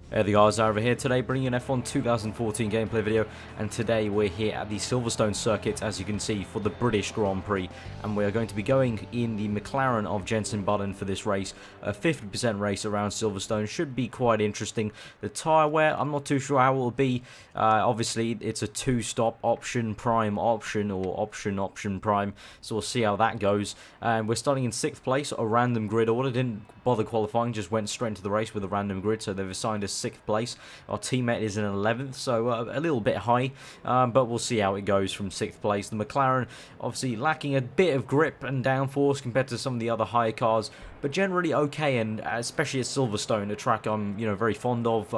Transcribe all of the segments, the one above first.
Hey the guys, over here today bringing an F1 2014 gameplay video, and today we're here at the Silverstone circuit, as you can see, for the British Grand Prix, and we are going to be going in the Mclaren of Jenson for this race. A 50% race around Silverstone should be quite interesting. The tyre wear, I'm not too sure how it will be. Obviously it's a two-stop option prime option, or option prime, so we'll see how that goes. And we're starting in 6th place, a random grid order. Didn't bother qualifying, just went straight into the race with a random grid, so they've assigned us 6th place. Our teammate is in 11th, so a little bit high, but we'll see how it goes from 6th place. The McLaren obviously lacking a bit of grip and downforce compared to some of the other higher cars, but generally okay, and especially at Silverstone, a track I'm very fond of,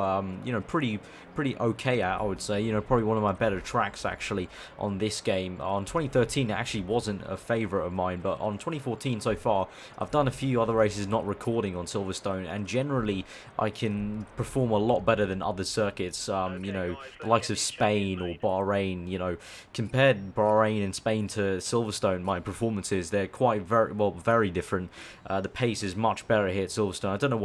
pretty okay at, I would say. Probably one of my better tracks actually on this game. On 2013 it actually wasn't a favourite of mine, but on 2014 so far I've done a few other races not recording on Silverstone, and generally I can perform a lot better than other circuits. The likes of Spain or Bahrain. Compared Bahrain and Spain to Silverstone, my performances, they're quite very different. The pace is much better here at Silverstone. I don't know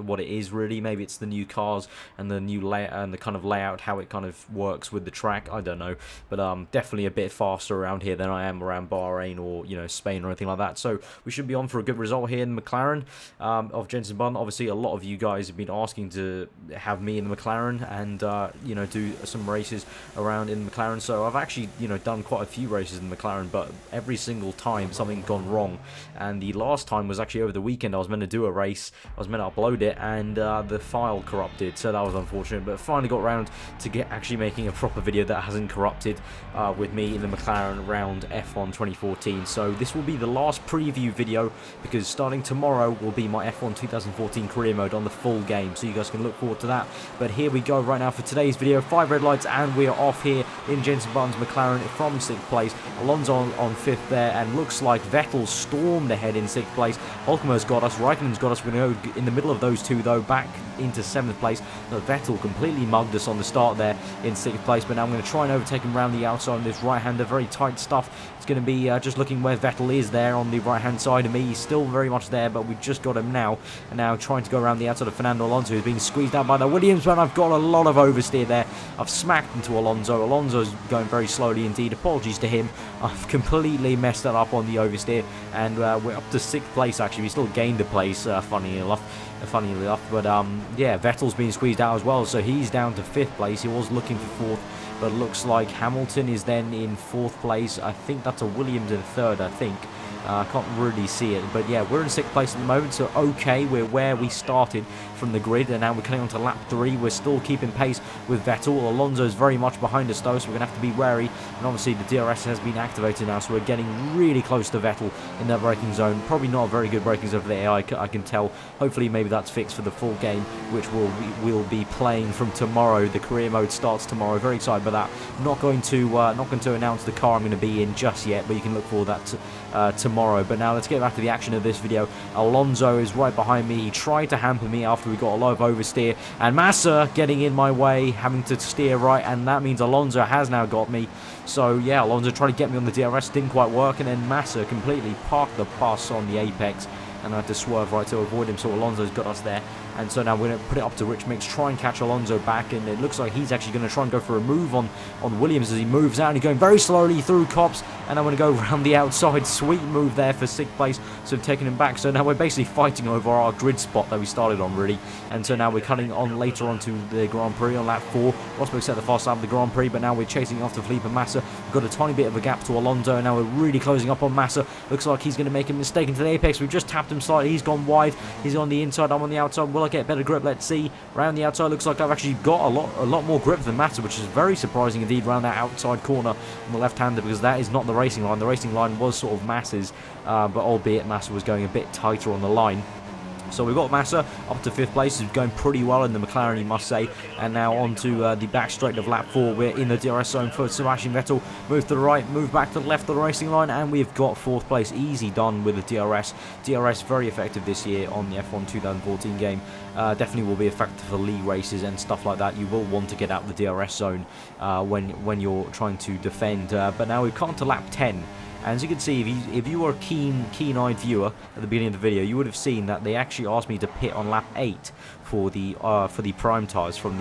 what it is really. Maybe it's the new cars and the new layout and the kind of layout, how it kind of works with the track. I don't know, but definitely a bit faster around here than I am around Bahrain or Spain or anything like that. So we should be on for a good result here in the McLaren of Jenson. Obviously, a lot of you guys have been asking to have me in the McLaren and do some races around in the McLaren. So I've actually done quite a few races in the McLaren, but every single time something gone wrong. And the last time was actually over the weekend. I was meant to do a race, I was meant to upload it, and the file corrupted, so that was unfortunate. But finally got around to actually making a proper video that hasn't corrupted with me in the McLaren around F1 2014. So this will be the last preview video, because starting tomorrow will be my F1 2014 career mode on the full game, so you guys can look forward to that. But here we go right now for today's video. 5 red lights and we are off here in Jenson McLaren from 6th place. Alonso on 5th there, and looks like Vettel stormed ahead in 6th place. Hulkenberg's got us, Raikkonen's got us. We're going to go in the middle of those two though, back into 7th place. But Vettel completely mugged us on the start there in 6th place, but now I'm going to try and overtake him around the outside on this right-hander. Very tight stuff. It's going to be just looking where Vettel is there on the right-hand side of me. He's still very much there, but we've just got him now. And now trying to go around the outside of Fernando Alonso, who's being squeezed out by the Williams, but I've got a lot of oversteer there. I've smacked into Alonso. Alonso's going very slowly indeed. Apologies to him. I've completely messed that up on the oversteer, and we're up to 6th place actually. We still gained a place, funny enough. But yeah, Vettel's been squeezed out as well, so he's down to 5th place. He was looking for 4th, but looks like Hamilton is then in 4th place. I think that's a Williams in 3rd, I think. I can't really see it, but yeah, we're in 6th place at the moment, so okay, we're where we started from the grid, and now we're coming on to lap 3. We're still keeping pace with Vettel. Alonso's very much behind us though, so we're going to have to be wary, and obviously the DRS has been activated now, so we're getting really close to Vettel in that braking zone. Probably not a very good braking zone for the AI, I can tell. Hopefully maybe that's fixed for the full game, which we'll be playing from tomorrow. The career mode starts tomorrow. Very excited about that. Not going to announce the car I'm going to be in just yet, but you can look for that tomorrow. But now let's get back to the action of this video. Alonso is right behind me. He tried to hamper me after we got a lot of oversteer, and Massa getting in my way, having to steer right, and that means Alonso has now got me. So yeah, Alonso tried to get me on the DRS, didn't quite work, and then Massa completely parked the bus on the apex, and I had to swerve right to avoid him, so Alonso's got us there. And so now we're going to put it up to Rich Mix, try and catch Alonso back, and it looks like he's actually going to try and go for a move on Williams as he moves out, and he's going very slowly through cops, and I'm going to go around the outside. Sweet move there for 6th place, so taking him back. So now we're basically fighting over our grid spot that we started on, really. And so now we're cutting on later on to the Grand Prix on lap 4. We're supposed to set the fast lap of the Grand Prix, but now we're chasing after Felipe Massa. We've got a tiny bit of a gap to Alonso, and now we're really closing up on Massa. Looks like he's going to make a mistake into the apex. We've just tapped him slightly. He's gone wide. He's on the inside. I'm on the outside. Will I get better grip? Let's see. Around the outside, looks like I've actually got a lot more grip than Massa, which is very surprising indeed around that outside corner on the left-hander, because that is not the racing line. The racing line was sort of Massa's, but albeit Massa was going a bit tighter on the line. So we've got Massa up to 5th place. He's going pretty well in the McLaren, you must say. And now on to the back straight of lap 4. We're in the DRS zone for Sebastian Vettel. Move to the right, move back to the left of the racing line, and we've got 4th place. Easy done with the DRS. DRS very effective this year on the F1 2014 game. Definitely will be effective for league races and stuff like that. You will want to get out the DRS zone when you're trying to defend. But now we've come to lap 10. And as you can see, if you were a keen-eyed viewer at the beginning of the video, you would have seen that they actually asked me to pit on lap 8 for the prime tyres from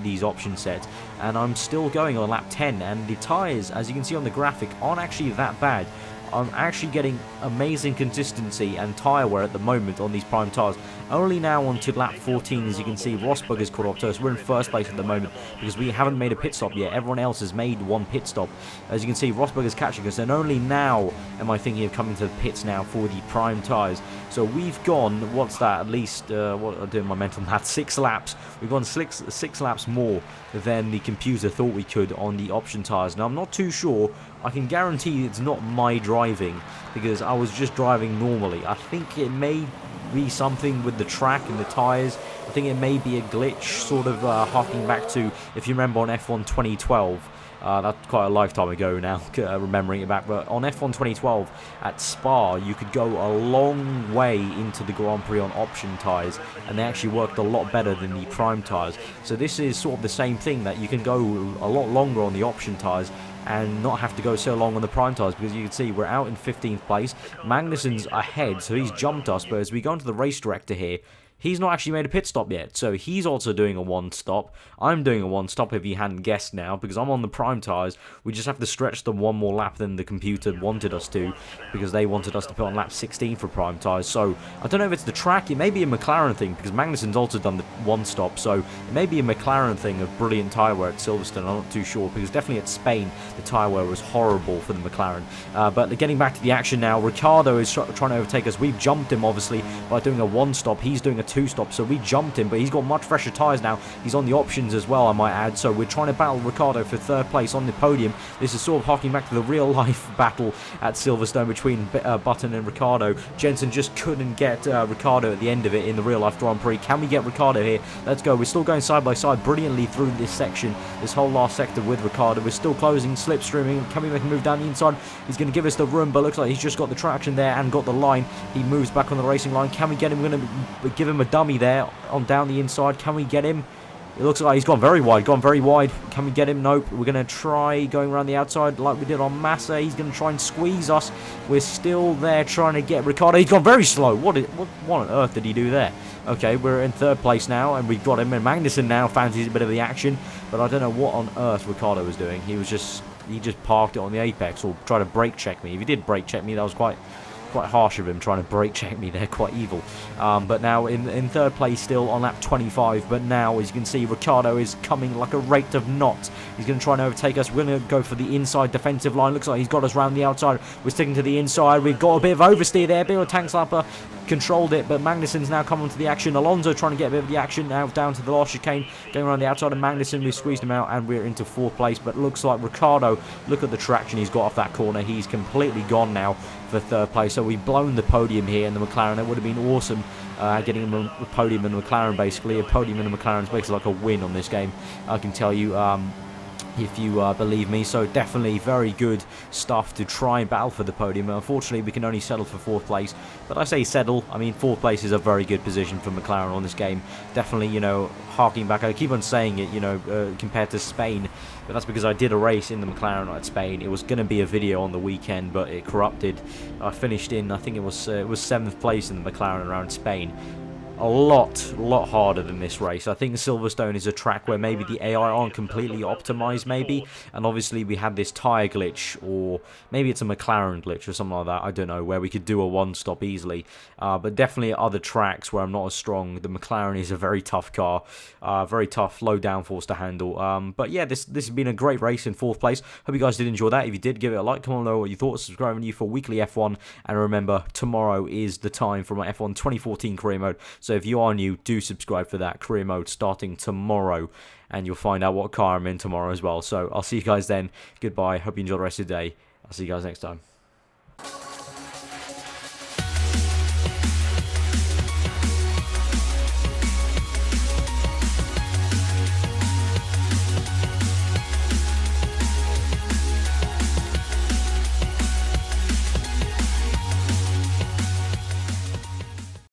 these option sets, and I'm still going on lap 10, and the tyres, as you can see on the graphic, aren't actually that bad. I'm actually getting amazing consistency and tyre wear at the moment on these prime tyres. Only now on to lap 14, as you can see, Rosberg has caught up to us. We're in first place at the moment because we haven't made a pit stop yet. Everyone else has made one pit stop. As you can see, Rosberg is catching us, and only now am I thinking of coming to the pits now for the prime tyres. So we've gone, what's that, at least, what I'm doing my mental math, 6 laps. We've gone six laps more than the computer thought we could on the option tyres. Now, I'm not too sure. I can guarantee it's not my driving because I was just driving normally. I think it may be something with the track and the tyres. I think it may be a glitch, sort of harking back to, if you remember, on F1 2012. That's quite a lifetime ago now, remembering it back. But on F1 2012 at Spa, you could go a long way into the Grand Prix on option tyres, and they actually worked a lot better than the prime tyres. So this is sort of the same thing, that you can go a lot longer on the option tyres and not have to go so long on the prime tyres, because you can see we're out in 15th place. Magnussen's ahead, so he's jumped us, but as we go into the race director here, he's not actually made a pit stop yet, so he's also doing a one stop. I'm doing a one stop, if you hadn't guessed now, because I'm on the prime tyres. We just have to stretch them one more lap than the computer wanted us to, because they wanted us to put on lap 16 for prime tyres. So I don't know if it's the track. It may be a Mclaren thing, because Magnussen's also done the one stop, so it may be a Mclaren thing of brilliant tyre wear at Silverstone. I'm not too sure, because definitely at Spain the tyre wear was horrible for the Mclaren. But getting back to the action now, Ricciardo is trying to overtake us. We've jumped him, obviously, by doing a one stop. He's doing a two stop, so we jumped him, but he's got much fresher tyres now. He's on the options as well, I might add, so we're trying to battle Ricciardo for third place on the podium. This is sort of harking back to the real life battle at Silverstone between Button and Ricciardo. Jenson just couldn't get Ricciardo at the end of it in the real life Grand Prix. Can we get Ricciardo here? Let's go. We're still going side by side brilliantly through this section, this whole last sector with Ricciardo. We're still closing, slipstreaming. Can we make a move down the inside? He's going to give us the room, but looks like he's just got the traction there and got the line. He moves back on the racing line. Can we get him? We're going to give him a dummy there on down the inside. Can we get him? It looks like he's gone very wide. Can we get him? Nope. We're going to try going around the outside like we did on Massa. He's going to try and squeeze us. We're still there trying to get Ricciardo. He's gone very slow. What on earth did he do there? Okay, we're in third place now, and we've got him. And Magnussen now fancies a bit of the action, but I don't know what on earth Ricciardo was doing. He just parked it on the apex, or tried to brake check me. If he did brake check me, that was quite harsh of him, trying to brake check me there, quite evil. But now in third place still on lap 25, but now as you can see Ricciardo is coming like a rate of knots. He's going to try and overtake us. We're going to go for the inside defensive line. Looks like he's got us round the outside. We're sticking to the inside. We've got a bit of oversteer there, a bit of a tank slapper, controlled it, but Magnussen's now come onto the action. Alonso trying to get a bit of the action now down to the last chicane, going around the outside of Magnussen. We've squeezed him out and we're into fourth place, but looks like Ricciardo, look at the traction he's got off that corner. He's completely gone now for third place. So we've blown the podium here in the McLaren. It would have been awesome getting him a podium in the McLaren, basically. A podium in the McLaren is basically like a win on this game, I can tell you. If you believe me. So definitely very good stuff to try and battle for the podium. Unfortunately, we can only settle for fourth place, but I say settle, I mean fourth place is a very good position for McLaren on this game. Definitely, you know, harking back, I keep on saying it, you know, compared to Spain, but that's because I did a race in the McLaren at Spain. It was going to be a video on the weekend, but it corrupted. I finished in, I think it was 7th place in the McLaren around Spain. A lot harder than this race. I think Silverstone is a track where maybe the AI aren't completely optimized, maybe, and obviously we had this tyre glitch, or maybe it's a McLaren glitch or something like that, I don't know, where we could do a one-stop easily, but definitely at other tracks where I'm not as strong, the McLaren is a very tough car, very tough, low downforce to handle, but yeah, this has been a great race in 4th place. Hope you guys did enjoy that. If you did, give it a like, comment below what you thought, subscribe to you for weekly F1, and remember, tomorrow is the time for my F1 2014 career mode. So if you are new, do subscribe for that career mode starting tomorrow, and you'll find out what car I'm in tomorrow as well. So I'll see you guys then. Goodbye. Hope you enjoy the rest of the day. I'll see you guys next time.